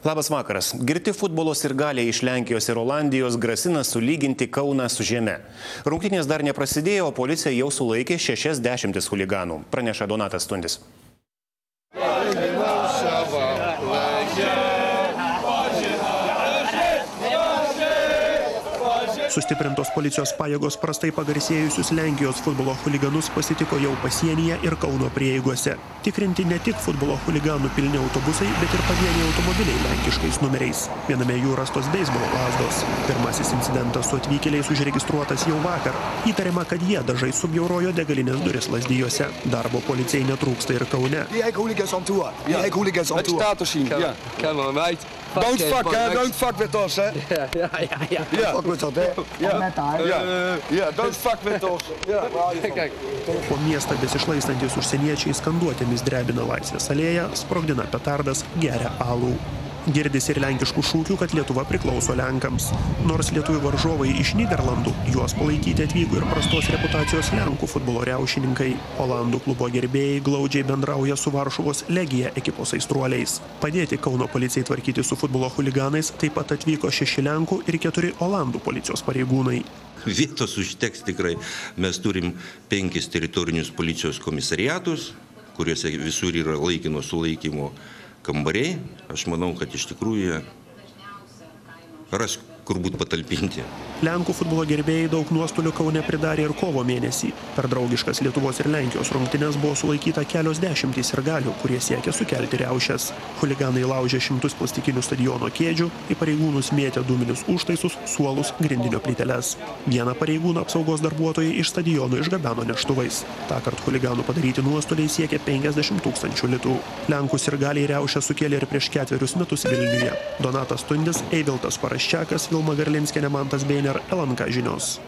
Labas vakaras. Girti futbolo sirgaliai iš Lenkijos ir Olandijos grasina sulyginti Kauną su žeme. Rungtynės dar neprasidėjo, o policija jau sulaikė 60 chuliganų. Praneša Donatas Tundis. Sustiprintos policijos pajėgos prastai pagarsėjusius Lenkijos futbolo chuliganus pasitiko jau pasienyje ir Kauno prieigose. Tikrinti ne tik futbolo chuliganų pilni autobusai, bet ir pavieniai automobiliai lenkiškais numeriais. Viename jų rastos beisbolo lazdos. Pirmasis incidentas su atvykėliais užregistruotas jau vakar. Įtariama, kad jie dažai subjaurojo degalinės duris Lazdijose. Darbo policijai netrūksta ir Kaune. Don't fuck with us, eh? Don't fuck with us. Po miestą besišlaistantys užsieniečiai skanduotėmis drebina Laisvės alėją, sprogdina petardas, geria alų. Girdisi ir lenkiškų šūkių, kad Lietuva priklauso Lenkams. Nors lietuvių varžovai iš Nyderlandų, juos palaikyti atvyko ir prastos reputacijos Lenkų futbolo riaušininkai. Olandų klubo gerbėjai glaudžiai bendrauja su Varšuvos Legija ekipos aistruoliais. Padėti Kauno policijai tvarkyti su futbolo chuliganais taip pat atvyko 6 Lenkų ir 4 Olandų policijos pareigūnai. Vietos užteks tikrai. Mes turim 5 teritorinius policijos komisariatus, kuriuose visur yra laikino sulaikymo kambariai. Aš manau, kad iš tikrųjų ras kur būt patalpinti. Lenkų futbolo gerbėjai daug nuostolių Kaune pridarė ir kovo mėnesį. Per draugiškas Lietuvos ir Lenkijos rungtynes buvo sulaikyta kelios dešimtys sirgalių, kurie siekia sukelti riaušes. Chuliganai laužė šimtus plastikinių stadiono kėdžių, į pareigūnus mėtė dūminius užtaisus, suolus, grindinio plyteles. Vieną pareigūną apsaugos darbuotojai iš stadiono išgabeno neštuvais. Tąkart chuliganų padaryti nuostoliai siekia 50 000 litų. Lenkų sirgaliai riaušę sukėlė ir prieš 4 metus Vilniuje. Donatas Tundis, Eiviltas Paraščiakas, Vilma Garlinskienė, Mantas Beiner, LNK žinios.